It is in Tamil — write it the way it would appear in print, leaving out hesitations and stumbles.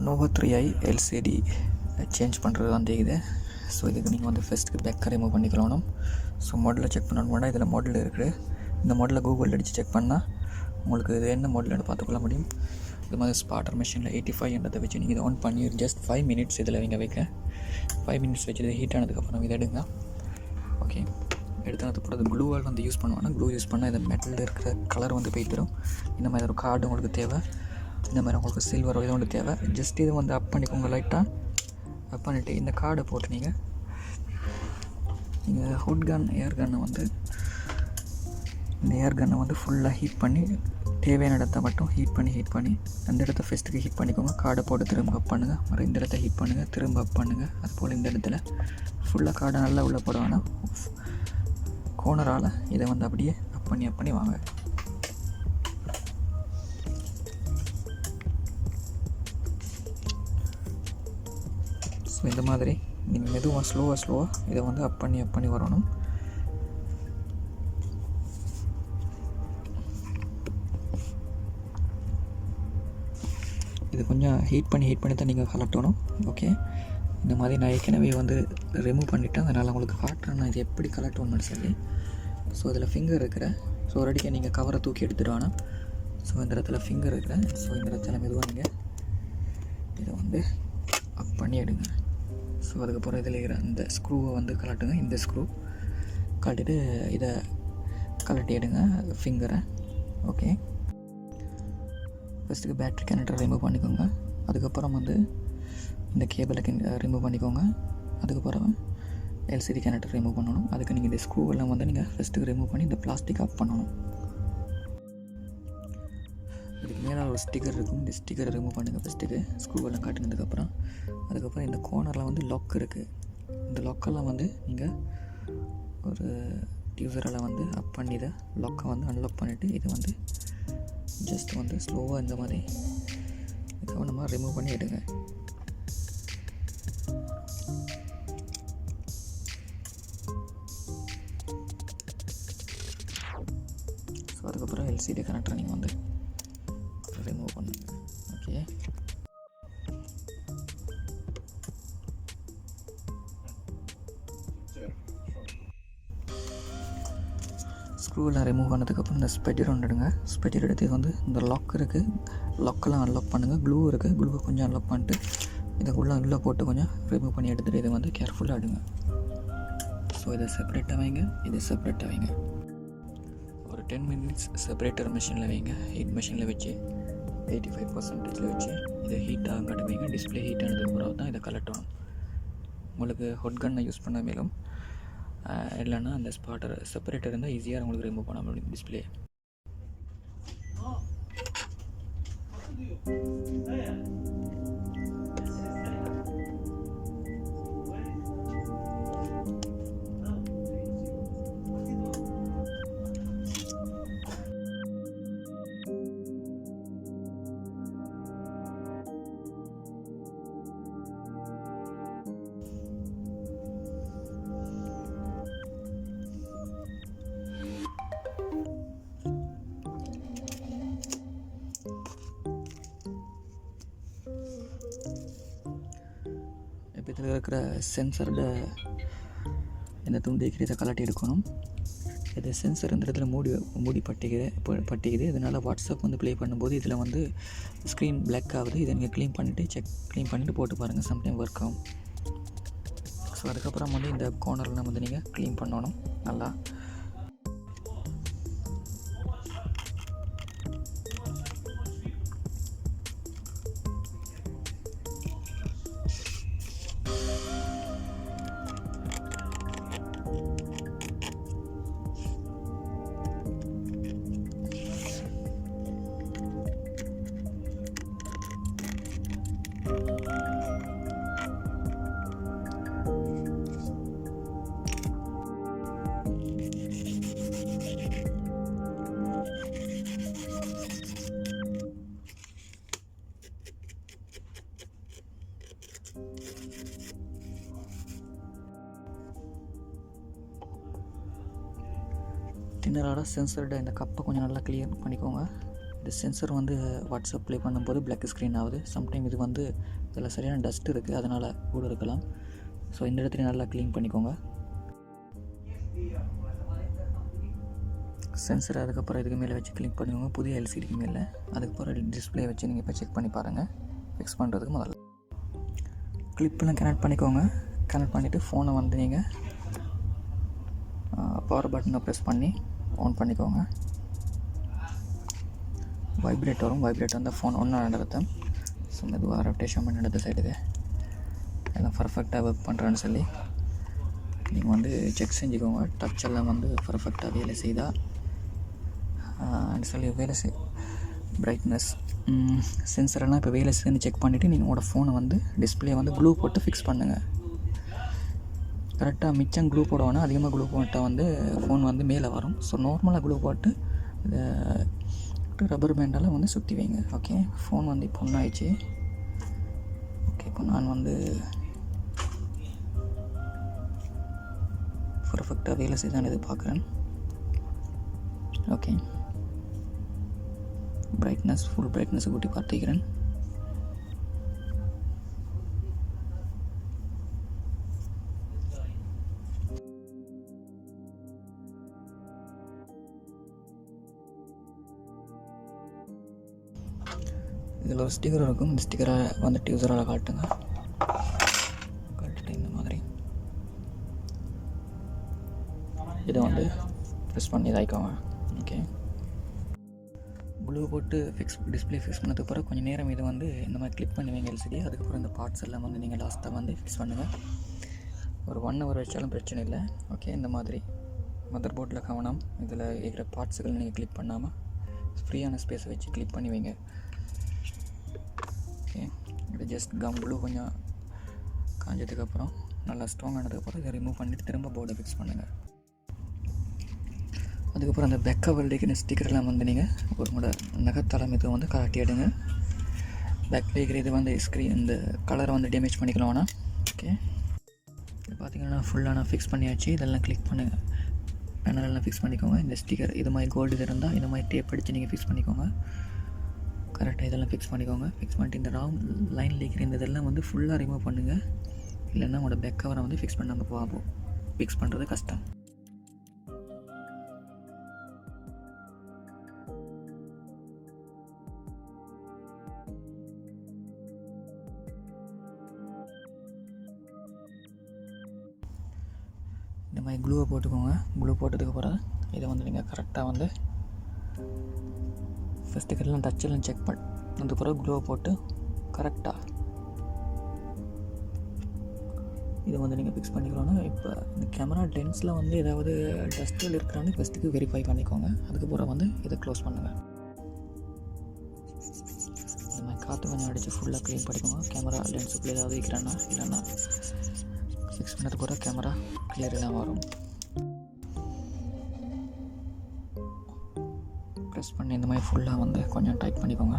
Nova 3i LCD சேஞ்ச் பண்ணுறது வந்து இது. ஸோ இதுக்கு நீங்கள் வந்து ஃபஸ்ட்டுக்கு பேக்கை ரிமூவ் பண்ணிக்கலாம். ஸோ மாடலில் செக் பண்ணணும்னா இதில் மாடல் இருக்குது. இந்த மாடலில் கூகுளில் அடித்து செக் பண்ணால் உங்களுக்கு இது என்ன மாடல்னு பார்த்துக்கொள்ள முடியும். இது மாதிரி ஸ்பாட்டர் மிஷினில் 85 என்றதை வச்சு நீங்கள் இதை ஆன் பண்ணி ஜஸ்ட் 5 minutes இதில் நீங்கள் வைக்க 5 minutes வச்சு இது ஹீட் ஆனதுக்கப்புறம் இதை எடுங்க. ஓகே, எடுத்து போகிறது க்ளூவால் வந்து யூஸ் பண்ணுவாங்கன்னா க்ளூ யூஸ் பண்ணால் இந்த மெட்டலில் இருக்கிற கலர் வந்து போய்த்திடும். இந்த மாதிரி ஒரு கார்டு உங்களுக்கு தேவை, இந்த மாதிரி உங்களுக்கு சில்வர் இது ஒன்று தேவை. ஜஸ்ட் இது வந்து அப் பண்ணிக்கோங்க. லைட்டாக அப் பண்ணிவிட்டு இந்த கார்டை போட்டு நீங்கள் ஹுட் கன் ஏர் கன்னை வந்து இந்த ஏர் கன்னை வந்து ஃபுல்லாக ஹீட் பண்ணி தேவையான இடத்த மட்டும் ஹீட் பண்ணி அந்த இடத்த ஃபஸ்ட்டுக்கு ஹீட் பண்ணிக்கோங்க. கார்டை போட்டு திரும்ப அப் பண்ணுங்கள். மறு இந்த இடத்த ஹீட் பண்ணுங்கள், திரும்ப அப் பண்ணுங்கள். அதுபோல் இந்த இடத்துல ஃபுல்லாக கார்டை நல்லா உள்ளே போட வேணாம். கோனரால் இதை வந்து அப்படியே அப் பண்ணி வாங்க. ஸோ இந்த மாதிரி நீங்கள் மெதுவாக ஸ்லோவாக இதை வந்து அப் பண்ணி வரணும். இது கொஞ்சம் ஹீட் பண்ணி தான் நீங்கள் கலட்டணும். ஓகே, இந்த மாதிரி நான் ஏற்கனவே வந்து ரிமூவ் பண்ணிவிட்டேன், அதனால் உங்களுக்கு காட்டுறேன் நான் இது எப்படி கலட்டணும்னு சொல்லி. ஸோ இதில் ஃபிங்கர் இருக்கிற, ஸோ ஒரு அடிக்க நீங்கள் கவரை தூக்கி எடுத்துகிட்டு வேணும். ஸோ இந்த இடத்துல ஃபிங்கர் இருக்கிற, ஸோ இந்த இடத்துல மெதுவாக நீங்கள் இதை வந்து அப் பண்ணி எடுங்க. ஸோ அதுக்கப்புறம் இதில் இருக்கிற இந்த ஸ்க்ரூவை வந்து கலட்டுங்க. இந்த ஸ்க்ரூ கலட்டிட்டு இதை கலட்டி எடுங்க ஃபிங்கரை. ஓகே, ஃபஸ்ட்டுக்கு பேட்ரி கனெக்டர் ரிமூவ் பண்ணிக்கோங்க. அதுக்கப்புறம் வந்து இந்த கேபிளை ரிமூவ் பண்ணிக்கோங்க. அதுக்கப்புறம் எல்சிடி கனெக்டர் ரிமூவ் பண்ணணும். அதுக்கு நீங்கள் இந்த ஸ்க்ரூவெல்லாம் வந்து நீங்கள் ஃபஸ்ட்டுக்கு ரிமூவ் பண்ணி இந்த பிளாஸ்டிக் ஆஃப் பண்ணணும். இதுக்கு மேலே ஒரு ஸ்டிக்கர் இருக்கும், இந்த ஸ்டிக்கரை ரிமூவ் பண்ணுங்கள் ஃபஸ்ட்டுக்கு ஸ்க்ரூவெல்லாம் காட்டினதுக்கப்புறம். அதுக்கப்புறம் இந்த கோர்னரில் வந்து லாக் இருக்குது. இந்த லாக்கெல்லாம் வந்து நீங்கள் ஒரு டியூசரால் வந்து அப் பண்ணி இதை லாக்கை வந்து அன்லாக் பண்ணிவிட்டு இதை வந்து ஜஸ்ட் வந்து ஸ்லோவாக இந்த மாதிரி கவனமாக ரிமூவ் பண்ணி எடுங்க. ஸோ அதுக்கப்புறம் எல்சிடி கனெக்டரை நீங்கள் வந்து ரிமூவ் பண்ணுங்க. ஓகே, ஸ்க்ரூவெல்லாம் ரிமூவ் பண்ணதுக்கப்புறம் இந்த ஸ்பெட்டர் ஒன்று எடுங்க. ஸ்பெட்டர் எடுத்து இது வந்து இந்த லாக் இருக்குது, லாக்கெல்லாம் அன்லாக் பண்ணுங்கள். க்ளூ இருக்குது, க்ளூவை கொஞ்சம் அன்லாக் பண்ணிட்டு இதை உள்ளே போட்டு கொஞ்சம் ரிமூவ் பண்ணி எடுத்துகிட்டு இதை வந்து கேர்ஃபுல்லாக எடுங்க. ஸோ இதை செப்பரேட்டாக வைங்க. ஒரு 10 minutes செப்பரேட்டர் மிஷினில் வைங்க. ஹீட் மிஷினில் வச்சு 85% வச்சு இதை ஹீட் ஆகாட்டி வைங்க. டிஸ்பிளே ஹீட் ஆனதுக்கப்புறம் தான் இதை கலட்டணும். உங்களுக்கு ஹொட் கன்னை யூஸ் பண்ண மேலும் இல்லைன்னா அந்த ஸ்பாட்டர் செப்பரேட்டர் இருந்தால் ஈஸியாக உங்களுக்கு ரிமூவ் பண்ண முடியும் டிஸ்பிளே. இப்போ இதில் இருக்கிற சென்சரோட இந்த துண்டு இதை கலட்டி எடுக்கணும். இது சென்சர் இந்த இடத்துல மூடி பட்டிக்குது. இதனால் வாட்ஸ்அப் வந்து ப்ளே பண்ணும்போது இதில் வந்து ஸ்க்ரீன் பிளாக் ஆகுது. இதை நீங்கள் க்ளீன் பண்ணிவிட்டு போட்டு பாருங்கள், சம்டைம் ஒர்க் ஆகும். ஸோ அதுக்கப்புறம் வந்து இந்த கார்னரில் வந்து நீங்கள் க்ளீன் பண்ணணும் நல்லா. டின்னரோட சென்சரோட இந்த கப்பை கொஞ்சம் நல்லா க்ளியர் பண்ணிக்கோங்க. இந்த சென்சர் வந்து வாட்ஸ்அப் ப்ளே பண்ணும்போது பிளாக் ஸ்க்ரீன் ஆகுது. சம்டைம் இது வந்து இதில் சரியான டஸ்ட் இருக்குது, அதனால் கூட இருக்கலாம். ஸோ இந்த இடத்துல நல்லா க்ளீன் பண்ணிக்கோங்க சென்சர். அதுக்கப்புறம் இதுக்கு மேலே வச்சு க்ளீன் பண்ணிக்கோங்க, புதிய எல்சிடிக்கு மேலே. அதுக்கப்புறம் டிஸ்பிளே வச்சு நீங்கள் இப்போ செக் பண்ணி பாருங்கள். ஃபிக்ஸ் பண்ணுறதுக்கு முதல்ல கிளிப்பெல்லாம் கனெக்ட் பண்ணிக்கோங்க. கனெக்ட் பண்ணிவிட்டு ஃபோனை வந்து நீங்கள் பவர் பட்டனை ப்ரெஸ் பண்ணி ஆன் பண்ணிக்கோங்க. வைப்ரேட் வரும். வைப்ரேட் வந்தால் ஃபோன் ஒன்றும் நடக்கும். ஸோ மெதுவாக ரொட்டேஷன் பண்ணி எடுத்த சைடுக்கு எல்லாம் பர்ஃபெக்டாக ஒர்க் பண்ணுறேன்னு சொல்லி நீங்கள் வந்து செக் செஞ்சுக்கோங்க. டச் எல்லாம் வந்து பர்ஃபெக்டாக வேலை செய்தால் சொல்லி வேலை பிரைட்னஸ் சென்சரெல்லாம் இப்போ வேலை செய்து செக் பண்ணிவிட்டு நீங்கள் உங்களோட ஃபோனை வந்து டிஸ்பிளே வந்து க்ளூ போட்டு ஃபிக்ஸ் பண்ணுங்கள். கரெக்டாக மிச்சம் க்ளூ போடுவோன்னா அதிகமாக க்ளூ போட்டால் வந்து ஃபோன் வந்து மேலே வரும். ஸோ நார்மலாக க்ளூ போட்டு ரப்பர் பேண்டால் வந்து சுற்றி வைங்க. ஓகே, ஃபோன் வந்து இப்போ ஒன்றாயிடுச்சு. ஓகே, இப்போ நான் வந்து பர்ஃபெக்டாக வேலை செய்தான் எதிர்பார்க்குறேன். ஓகே, பிரைட்னஸ் ஃபுல் பிரைட்னஸை கூட்டி பார்த்துக்கிறேன். இதில் ஒரு ஸ்டிக்கர் இருக்கும். இந்த ஸ்டிக்கரை வந்துட்டு யூஸரால் காட்டுங்க. காட்டிட்டு இந்த மாதிரி இதை வந்து ப்ரெஸ் பண்ணி இதாயிக்கோங்க. ஓகே, ப்ளூ போட்டு டிஸ்பிளே ஃபிக்ஸ் பண்ணதுக்கு அப்புறம் கொஞ்சம் நேரம் இதை வந்து இந்த மாதிரி கிளிக் பண்ணுவீங்க எல்சிடி. அதுக்கப்புறம் இந்த பார்ட்ஸ் எல்லாம் வந்து நீங்கள் லாஸ்ட்டாக வந்து ஃபிக்ஸ் பண்ணுங்கள். ஒரு 1 hour வச்சாலும் பிரச்சனை இல்லை. ஓகே, இந்த மாதிரி மதர் போர்டில் கவனம். இதில் இருக்கிற பார்ட்ஸுகள் நீங்கள் கிளிக் பண்ணாமல் ஃப்ரீயான ஸ்பேஸை வச்சு கிளிக் பண்ணி வைங்க. ஓகே, இது ஜஸ்ட் கம் ப்ளூ கொஞ்சம் காஞ்சதுக்கப்புறம் நல்லா ஸ்ட்ராங் ஆனதுக்கப்புறம் இதை ரிமூவ் பண்ணிவிட்டு திரும்ப போர்டை ஃபிக்ஸ் பண்ணுங்கள். அதுக்கப்புறம் அந்த பேக் கவரில் இருக்கிற ஸ்டிக்கர்லாம் வந்து நீங்கள் ஒரு முறை நகத்தளம் இதை வந்து கழட்டி எடுங்க. பேக்கில் இருக்கிற இது வந்து ஸ்க்ரீன் இந்த கலரை வந்து டேமேஜ் பண்ணிக்கலாம் வேணாம். ஓகே, இது பார்த்திங்கன்னா ஃபுல்லாக நான் ஃபிக்ஸ் பண்ணியாச்சு. இதெல்லாம் கிளிக் பண்ணுங்கள், பேனலெல்லாம் ஃபிக்ஸ் பண்ணிக்கோங்க. இந்த ஸ்டிக்கர் இது மாதிரி கோல்டு இது இருந்தால் இந்த மாதிரி டேப் அடித்து நீங்கள் ஃபிக்ஸ் பண்ணிக்கோங்க. கரெக்டாக இதெல்லாம் ஃபிக்ஸ் பண்ணிக்கோங்க. ஃபிக்ஸ் பண்ணிட்டு இந்த ரவுண்ட் லைனில் இருக்கிற இந்த இதெல்லாம் வந்து ஃபுல்லாக ரிமூவ் பண்ணுங்கள். இல்லைன்னா உங்களோட பேக் கவரை வந்து ஃபிக்ஸ் பண்ணாமல் போகும். ஃபிக்ஸ் பண்ணுறது கஷ்டம். இந்த மாதிரி க்ளூவை போட்டுக்கோங்க. க்ளூ போட்டதுக்கப்புறம் இதை வந்து நீங்கள் கரெக்டாக வந்து ஃபஸ்ட்டு கரெக்டாக டச்செல்லாம் செக் அதுக்கப்புறம் க்ளூவை போட்டு கரெக்டாக இதை வந்து நீங்கள் ஃபிக்ஸ் பண்ணிக்கணும். இப்போ இந்த கேமரா லென்ஸில் வந்து ஏதாவது டஸ்ட்டில் இருக்கிறான்னு ஃபஸ்ட்டுக்கு வெரிஃபை பண்ணிக்கோங்க. அதுக்கப்புறம் வந்து இதை க்ளோஸ் பண்ணுங்கள். இந்த மாதிரி காற்று கொஞ்சம் அடித்து ஃபுல்லாக க்ளீன் பண்ணிக்கோங்க. கேமரா லென்ஸுக்குள்ளே ஏதாவது இருக்கிறான்னா இல்லைன்னா ஃபிக்ஸ் பண்ணதுக்கு கூட கேமரா கிளியராக வரும். ப்ரெஸ் பண்ணி இந்த மாதிரி ஃபுல்லாக வந்து கொஞ்சம் டைட் பண்ணிக்கோங்க.